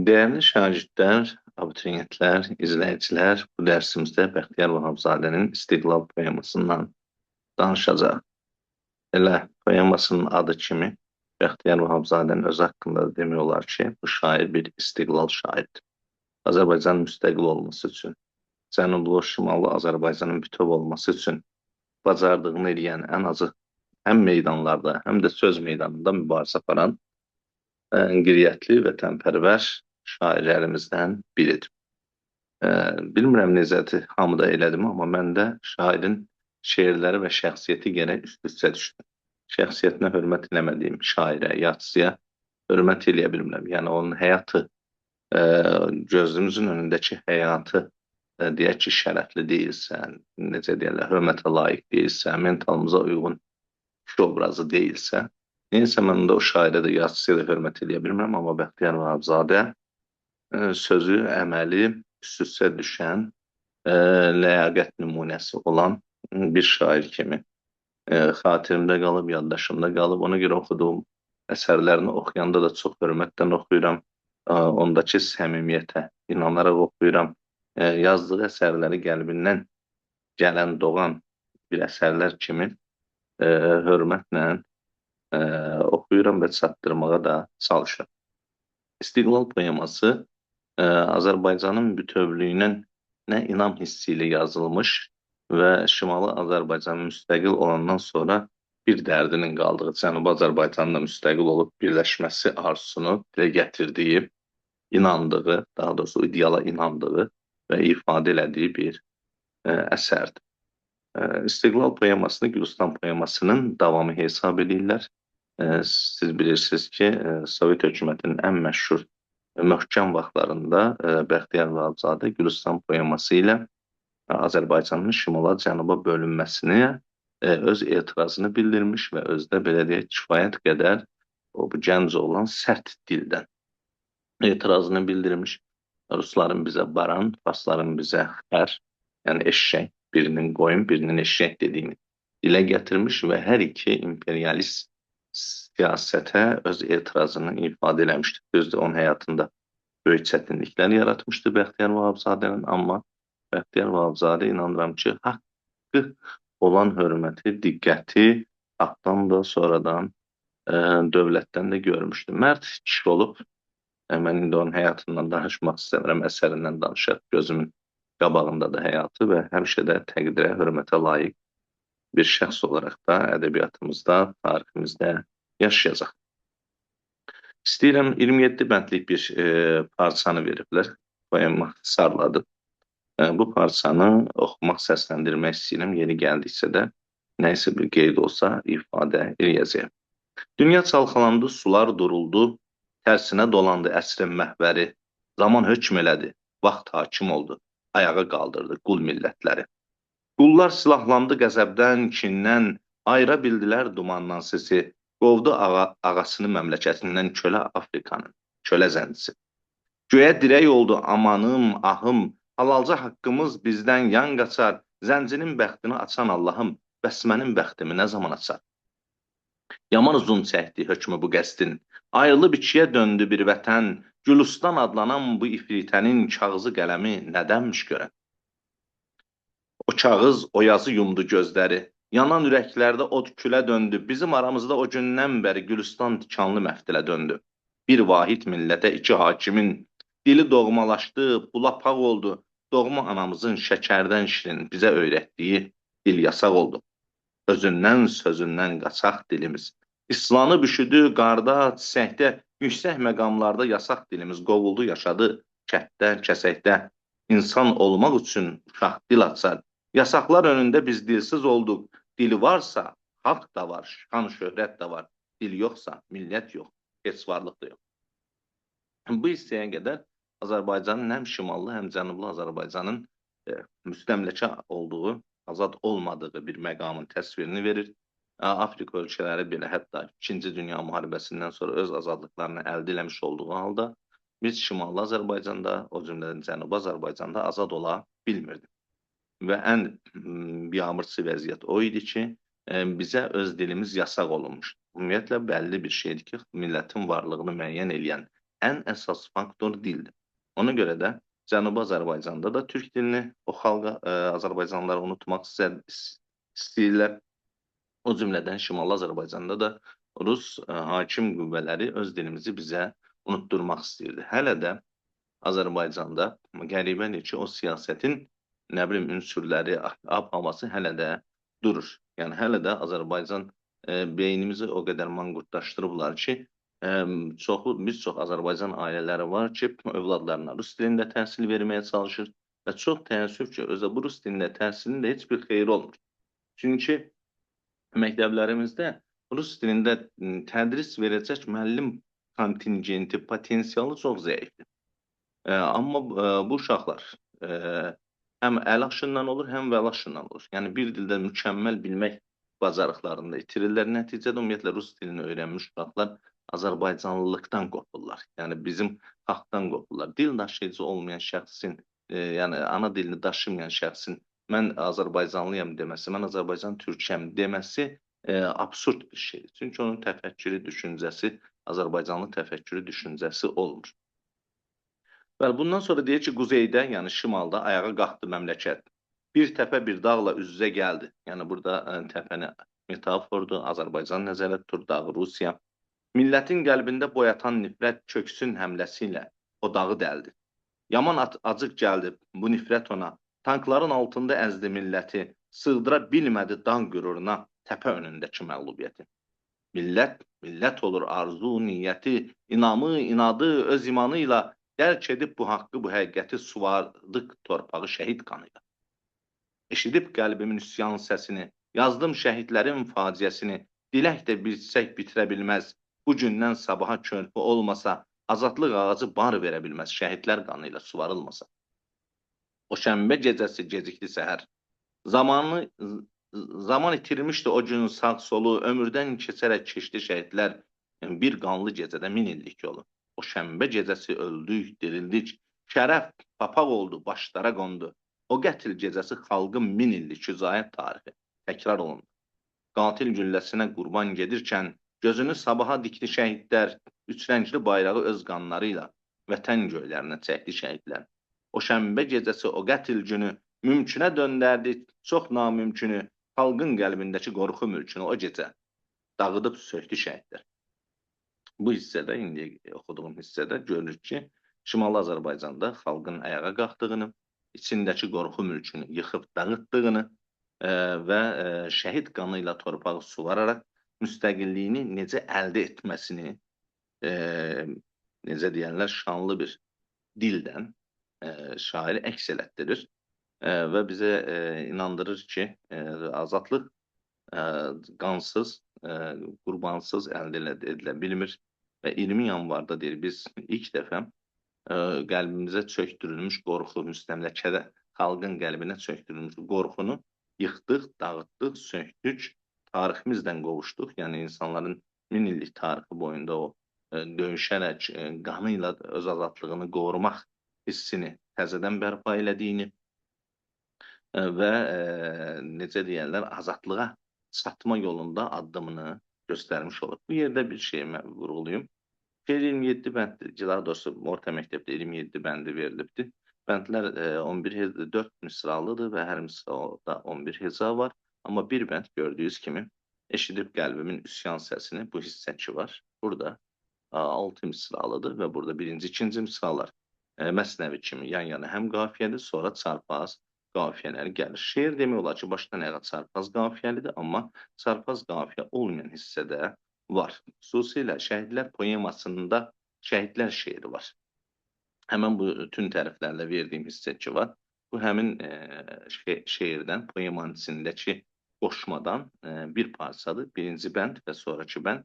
Değerli şagirdlər, abituriyentlər, izləyicilər, bu dərsimizdə Bəxtiyar Vahabzadənin İstiqlal poemasından danışacaq. Elə poemasının adı kimi Bəxtiyar Vahabzadənin öz haqqında da demək olar ki, bu şair bir istiqlal şairdir. Azərbaycan müstəqil olması üçün, Cənublu, Şimallı Azərbaycanın bütöv olması üçün bacardığını eləyən ən azı həm meydanlarda, həm də söz meydanında mübarizə aparan qiriyyətli və vətənpərvər şairlərimizdən biridir. Bilmirəm necədir, hamıda elədim, amma məndə şairin şeirləri və şəxsiyyəti gərək üst-üstə düşdü. Şəxsiyyətinə hörmət eləmədiyim şairə, yazıçıya hörmət eləyə bilmirəm. Yəni onun həyatı, gözümüzün önündəki həyatı deyək ki, şərəfli deyilsə, necə deyərlər, hörmətə layiq deyilsə, mentalımıza uyğun kişi obrazı deyilsə, neysə mən də o şairə də yazıçıya da hörmət eləyə bilmirəm, amma Bəxtiyar Vahabzadə sözü, əməli üst-üstə düşən, ləyaqət nümunəsi olan bir şair kimi xatirimdə qalıb, yaddaşımda qalıb. Ona görə oxuduğum əsərlərini oxuyanda da çox hörmətlə oxuyuram. Ondakı səmimiyyətə inanaraq oxuyuram. Yazdığı əsərləri qəlbindən gələn, doğan bir əsərlər kimi hörmətlə oxuyuram və çatdırmağa da çalışıram. İstiqlal poeması Azərbaycanın bütövlüyünə nə inam hissi ilə yazılmış və Şimali Azərbaycan müstəqil olandan sonra bir dərdinin qaldığı, Cənubi Azərbaycanla müstəqil olub birləşməsi arzusunu dilə gətirdiyi, inandığı, daha doğrusu ideala inandığı və ifadə elədiyi bir əsərdir. İstiqlal poemasını Gülüstan poemasının davamı hesab edirlər. Siz bilirsiniz ki, Sovet hökumətinin ən məşhur möhkəm vaxtlarında Bəxtiyar Vahabzadə Gülüstan poeması ilə Azərbaycanın şimala cənuba bölünməsinə öz etirazını bildirmiş və özdə belə deyək, kifayət qədər bu gənc olan sərt dildən etirazını bildirmiş. Rusların bizə baran, Farsların bizə xər, yəni eşşək, birinin qoyun, birinin eşşək dediyini dilə gətirmiş və hər iki imperialist siyasətə öz etirazını ifadə eləmişdir. Düzdür, onun həyatında böyük çətinliklər yaratmışdı Bəxtiyar Vahabzadənin, amma Bəxtiyar Vahabzadə inanıram ki, haqqı olan hörməti, diqqəti haqdan da sonradan dövlətdən də görmüşdü. Mərd kişi olub, mən indi onun həyatından danışmaq istəmirəm, əsərindən danışaq, gözümün qabağında da həyatı və həmişə də təqdirə, hörmətə layiq bir şəxs olaraq da ədəbiyyatımızda, tariximizdə yaşayacaq. İstəyirəm 27 bəndlik bir parçanı veriblər, poema sarladı. Bu parçanı oxumaq, səsləndirmək istəyirəm, yeri gəldiksə də nəysə bir qeyd olsa ifadə eləyəcəyəm. Dünya çalxalandı, sular duruldu, tərsinə dolandı əsrin məhvəri, zaman hökm elədi, vaxt hakim oldu, ayağa qaldırdı qul millətləri. Qullar silahlandı qəzəbdən, kindən, ayıra bildilər dumandan sesi, qovdu ağasını məmləkətindən kölə Afrikanın, kölə zəncisi. Göyə dirək oldu amanım, ahım, halalca haqqımız bizdən yan qaçar, zəncinin bəxtini açan Allahım, bəs mənim bəxtimi nə zaman açar? Yaman uzun çəkdi hökmü bu qəsdin, ayrılıb ikiyə döndü bir vətən, Gülüstan adlanan bu ifritənin kağızı qələmi nədənmiş görən? O kağız, o yazı yumdu gözləri, yanan ürəklərdə od külə döndü, bizim aramızda o gündən bəri Gülüstan tikanlı məftilə döndü. Bir vahid millətə iki hakimin dili doğmalaşdı, bulapaq oldu, doğma anamızın şəkərdən şirin bizə öyrətdiyi dil yasaq oldu. Özündən, sözündən qaçaq dilimiz, İslanı büşüdü, qarda, çiçəkdə, yüksək məqamlarda yasaq dilimiz qovuldu, yaşadı, kətdə, kəsəkdə. İnsan olmaq üçün uşaq dil açar. Yasaqlar önündə biz dilsiz olduq. Dili varsa, xalq da var, şan şöhrət də var. Dil yoxsa, millət yox, heç varlıq da yox. Bu hissəyə qədər Azərbaycanın həm şimallı, həm cənublu Azərbaycanın müstəmləkə olduğu, azad olmadığı bir məqamın təsvirini verir. Afrika ölkələri belə hətta 2-ci Dünya müharibəsindən sonra öz azadlıqlarını əldə eləmiş olduğu halda biz Şimallı Azərbaycanda, o cümlədən Cənubi Azərbaycanda azad ola bilmirdik. Və ən biabırçı vəziyyət o idi ki, bizə öz dilimiz yasaq olunmuşdu. Ümumiyyətlə, bəlli bir şeydir ki, millətin varlığını müəyyən edən ən əsas faktor dildir. Ona görə də Cənubi Azərbaycanda da türk dilini o xalqa Azərbaycanlılar unutmaq istəyirlər. O cümlədən Şimali Azərbaycanda da Rus hakim qüvvələri öz dilimizi bizə unutturmaq istəyirdi. Hələ də Azərbaycanda qəribədir ki, o siyasətin nə bilim ünsürləri, ab-havası hələ də durur. Yəni hələ də Azərbaycan beynimizi o qədər manqurtlaşdırıblar ki, bir çox Azərbaycan ailələri var ki, övladlarına rus dilində təhsil verməyə çalışır və çox təəssüf ki, özə bu rus dilində təhsilin də heç bir xeyri olmur. Çünki məktəblərimizdə rus dilində tədris verəcək müəllim kontingenti, potensialı çox zəifdir. Amma bu uşaqlar həm əl aşından olur, həm vəl aşından olur. Yəni bir dildə mükəmməl bilmək bacarıqlarında itirirlər. Nəticədə ümumiyyətlə rus dilini öyrənmiş uşaqlar Azərbaycanlılıqdan qopurlar. Yəni bizim xalqdan qopurlar. Dil daşıyıcı olmayan şəxsin, yəni ana dilini daşımayan şəxsin mən Azərbaycanlıyam deməsi, mən Azərbaycan türkəm deməsi absurd bir şeydir. Çünki onun təfəkkürü, düşüncəsi, Azərbaycanlı təfəkkürü, düşüncəsi olmur. Bəli, bundan sonra deyir ki, quzeydə, yəni şimalda ayağa qalxdı məmləkət. Bir təpə bir dağla üz-üzə gəldi. Yəni burada təpəni metafordur, Azərbaycan nəzərdə tutur, dağı Rusiya. Millətin qəlbində boyatan nifrət köksün həmləsi ilə o dağı dəldi. Yaman acıq gəldi bu nifrət ona. Tankların altında əzdi milləti, sığdıra bilmədi dağ qüruruna təpə önündəki məğlubiyyəti. Millət olur arzu, niyyəti, inamı, inadı, öz imanı ilə dərk edib bu haqqı, bu həqiqəti suvardıq torpağı şəhid qanıyla. Eşidib qəlbimin üsyan səsini, yazdım şəhidlərin faciəsini, dilək də bilsək bitirə bilməz, bu gündən sabaha körpü olmasa, azadlıq ağacı bar verə bilməz, şəhidlər qanıyla suvarılmasa. O şənbə gecəsi gecikdi səhər, zaman itirmişdi o gün sağ solu, ömürdən keçərək keçdi şəhidlər, bir qanlı gecədə 1000 illik yolu. O şənbə gecəsi öldük, dirildik, şərəf papaq oldu, başlara qondu. O qətl gecəsi xalqın 1000 illik şücaət tarixi təkrar olundu. Qatil gülləsinə qurban gedirkən, gözünü sabaha dikdi şəhidlər, üç rəngli bayrağı öz qanları ilə vətən göylərinə çəkdi şəhidlər. O şənbə gecəsi o qətl günü mümkünə döndərdi çox namümkünü, xalqın qəlbindəki qorxu mülkünü o gecə dağıdıb söktü şəhidlər. Bu hissədə, indi oxuduğum hissədə görürük ki, Şimali Azərbaycanda xalqın ayağa qalxdığını, içindəki qorxu mülkünü yıxıb dağıtdığını və şəhid qanı ilə torpağı suvararaq müstəqilliyini necə əldə etməsini, necə deyərlər, şanlı bir dildən şair əks elətdirir və bizə inandırır ki, azadlıq qansız, qurbansız əldə edilə bilmir və 20 yanvarda deyir, biz ilk dəfə qəlbimizə çöktürülmüş qorxu, müstəmləkədə xalqın qəlbinə çöktürülmüş qorxunu yıxdıq, dağıtdıq, söktük, tariximizdən qovuşduq. Yəni insanların 1000 illik tarixi boyunda o döyüşərək, qanı ilə öz azadlığını qorumaq hissini təzədən bərpa elədiyini və necə deyərlər, azadlığa çatma yolunda addımını göstərmiş olur. Bu yerdə bir şey mən vurğulayım. 27 bənddir, daha doğrusu orta məktəbdə 27 bəndi verilibdir. Bəndlər 4 misralıdır və hər misrada 11 heca var. Amma bir bənd gördüyünüz kimi eşidib qəlbimin üsyan səsini, bu hissəki var. Burada 6 misralıdır və burada birinci, ikinci misralar məsnəvi kimi yan-yana həm qafiyədir, sonra çarpaz qafiyələri gəlir. Şeir demək olar ki, başdan ayağa çarpaz qafiyəlidir, amma çarpaz qafiyə olmayan hissədə var. Xüsusilə Şəhidlər poemasında şəhidlər şeiri var. Həmən bu tün təriflərlə verdiyim hissəki var. Bu həmin şeirdən, poemanın içindəki qoşmadan bir parçadır. Birinci bənd və sonraki bənd.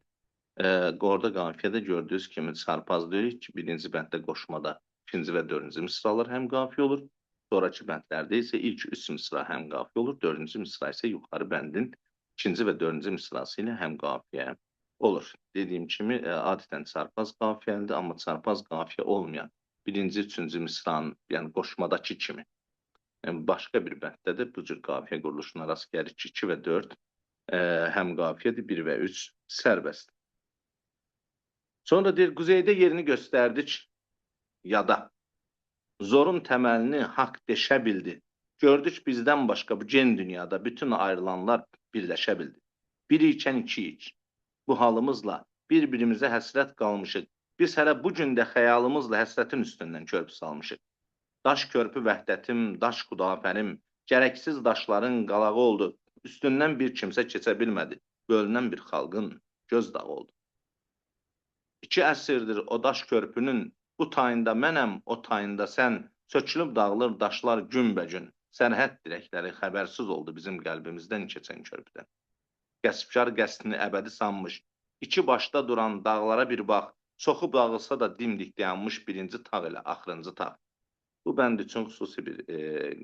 Orada qafiyədə gördüyünüz kimi çarpaz deyirik ki, birinci bənddə qoşmada ikinci və dördüncü misralar həm qafiyə olur. Sonraki bəndlərdə isə ilk 3 misra həm qafiyə olur, dördüncü misra isə yuxarı bəndin ikinci və dördüncü misrası ilə həm qafiyə olur. Dediyim kimi, adətən çarpaz qafiyəlidir, amma çarpaz qafiyə olmayan birinci, üçüncü misranın, yəni qoşmadakı kimi başqa bir bənddə də bu cür qafiyə quruluşuna rast gəlir ki, 2 və 4 həm qafiyədir, 1 və 3 sərbəst. Sonra deyir, quzeydə yerini göstərdik yada. Zorun təməlini haqq deşə bildi. Gördük bizdən başqa bu gen dünyada bütün ayrılanlar birləşə bildi. Bir ikən ikiyik. Bu halımızla bir-birimizə həsrət qalmışıq. Biz hələ bu gün də xəyalımızla həsrətin üstündən körpü salmışıq. Daş körpü vəhdətim, daş xudafərim, gərəksiz daşların qalağı oldu. Üstündən bir kimsə keçə bilmədi. Bölünən bir xalqın göz dağı oldu. 2 əsrdir o daş körpünün, bu tayında mənəm, o tayında sən, sökülüb dağılır daşlar günbəgün. Sərhəd dirəkləri xəbərsiz oldu bizim qəlbimizdən keçən körpüdən. Qəsbkar qəsdini əbədi sanmış, 2 başda duran dağlara bir bax, çoxu dağılsa da dimdik dayanmış birinci tağ ilə axırıncı tağ. Bu bənd üçün xüsusi bir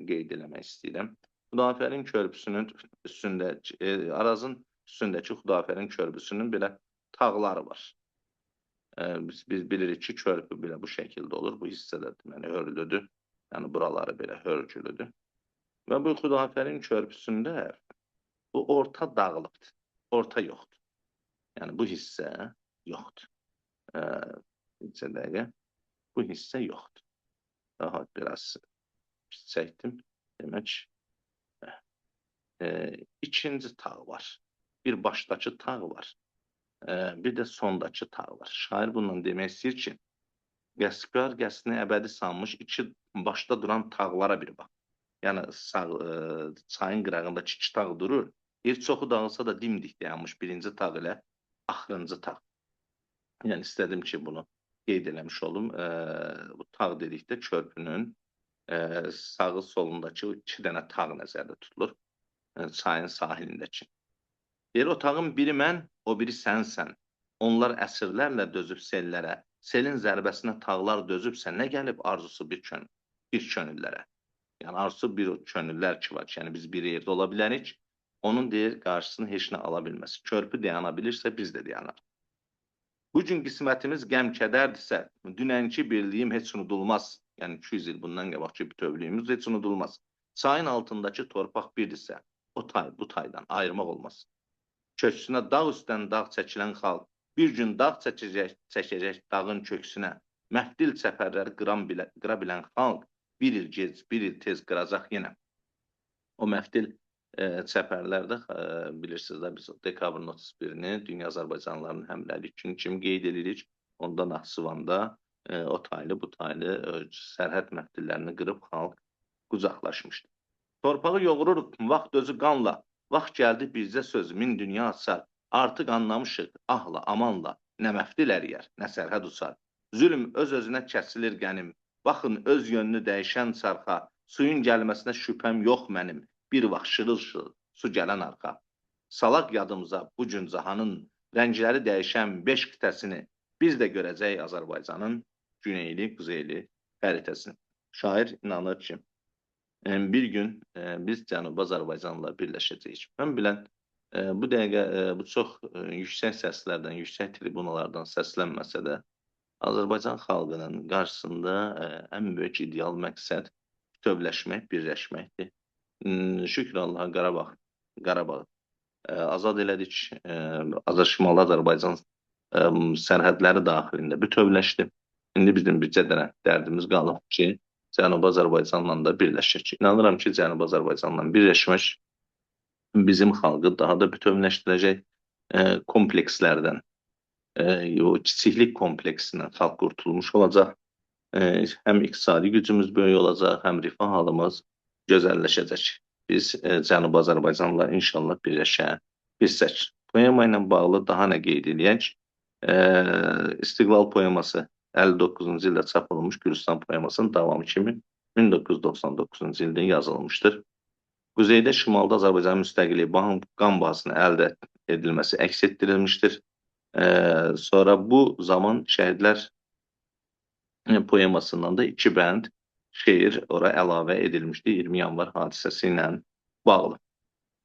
qeyd eləmək istəyirəm. Xudafərin körpüsünün üstündə, Arazın üstündəki Xudafərin körpüsünün belə tağları var. Biz bilirik ki, körpü belə bu şəkildə olur. Bu hissədə deməli hörlüdür. Yəni buraları belə hörgülüdür. Və bu Xudafərin körpüsündə bu orta dağılıbdır. Orta yoxdur. Yəni bu hissə yoxdur. Neçə dəqiqə? Bu hissə yoxdur. Daha biraz çəkdim. Demək, ikinci tağ var. Bir başdakı tağ var. Bir də sondakı tağ var. Şair bununla demək istəyir ki, qəsbkar qəsdini əbədi sanmış 2 başda duran tağlara bir bax. Yəni çayın qırağındakı 2 tağ durur. Bir çoxu dağılsa da dimdik dayanmış birinci tağ ilə axırıncı tağ. Yəni istədim ki, bunu qeyd eləmiş olum. Bu tağ dedikdə körpünün sağı solundakı 2 dənə tağ nəzərdə tutulur. Çayın sahilindəki. Deyir, o tağın biri mən, o biri sənsən. Onlar əsrlərlə dözüb sellərə, selin zərbəsinə tağlar dözübsə, nə gəlib arzusu bir könüllərə? Yəni, arzusu bir könüllər ki var ki, yəni biz bir yerdə ola bilərik, onun deyir, qarşısını heç nə ala bilməz. Körpü dayana bilirsə, biz də dayanar. Bugün qismətimiz qəm-kədərdirsə, dünənki birliyim heç unudulmaz. Yəni, 200 il bundan qabaqki bütövlüyümüz heç unudulmaz. Çayın altındakı torpaq birdirsə, o tay bu taydan ayırmaq olmaz. Köksünə dağ üstdən dağ çəkilən xalq, bir gün dağ çəkəcək dağın köksünə, məhdil çəpərləri qıra bilən xalq, bir il gec, bir il tez qıracaq yenə. O məhdil çəpərlərdə, bilirsiniz də, biz dekabrın 31-ni Dünya Azərbaycanlıların həmrəylik günü kimi qeyd edirik. Onda Naxçıvanda o taylı, bu taylı sərhəd məhdillərini qırıb xalq qucaqlaşmışdı. Torpağı yoğururuq, vaxt özü qanla. Vaxt gəldi bizcə söz, min dünya açar. Artıq anlamışıq, ahla, amanla, nə məftil əriyər, nə sərhəd uçar. Zülm öz-özünə kəsilir qənim. Baxın, öz yönünü dəyişən çarxa. Suyun gəlməsinə şübhəm yox mənim. Bir vaxt şırıl-şırıl su gələn arxa. Salaq yadımıza bu gün cahanın rəngləri dəyişən 5 qitəsini biz də görəcək Azərbaycanın güneyli, quzeyli xəritəsini. Şair inanır ki, bir gün biz Cənubi Azərbaycanla birləşəcəyik. Mən bilən, bu dəqiqə bu çox yüksək səslərdən, yüksək tribunalardan səslənməsə də, Azərbaycan xalqının qarşısında ən böyük ideal məqsəd bütövləşmək, birləşməkdir. Şükür Allaha Qarabağ azad elədik. Şimali Azərbaycan sərhədləri daxilində bütövləşdi. İndi bizim bircə dənə dərdimiz qalıb ki, Cənubi Azərbaycanla da birləşək. İnanıram ki, Cənubi Azərbaycanla birləşmək bizim xalqı daha da bütövləşdirəcək komplekslərdən, o kiçiklik kompleksindən xalq qurtulmuş olacaq. Həm iqtisadi gücümüz böyük olacaq, həm rifah halımız gözəlləşəcək. Biz Cənubi Azərbaycanla inşallah birləşək. Poema ilə bağlı daha nə qeyd edək? İstiqlal poeması 59-cu ildə çap olunmuş Gürcistan poemasının davamı kimi 1999-cu ildə yazılmışdır. Quzeydə, şimalda Azərbaycanın müstəqilliyi, qan bahasının əldə edilməsi əks etdirilmişdir. Sonra bu zaman şəhidlər poemasından da 2 bənd şeir ora əlavə edilmişdir 20 yanvar hadisəsi ilə bağlı.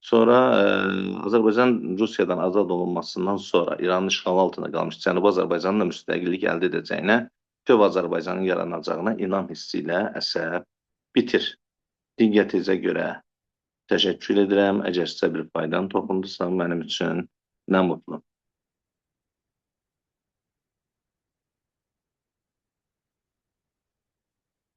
Sonra Azərbaycan Rusiyadan azad olunmasından sonra İranın işğalı altında qalmış Cənubi Azərbaycanın da müstəqillik əldə edəcəyinə, bütöv Azərbaycanın yaranacağına inam hissi ilə əsər bitir. Diqqətinizə görə təşəkkür edirəm. Əgər sizə bir faydan toxundusa, mənim üçün nə mutlu.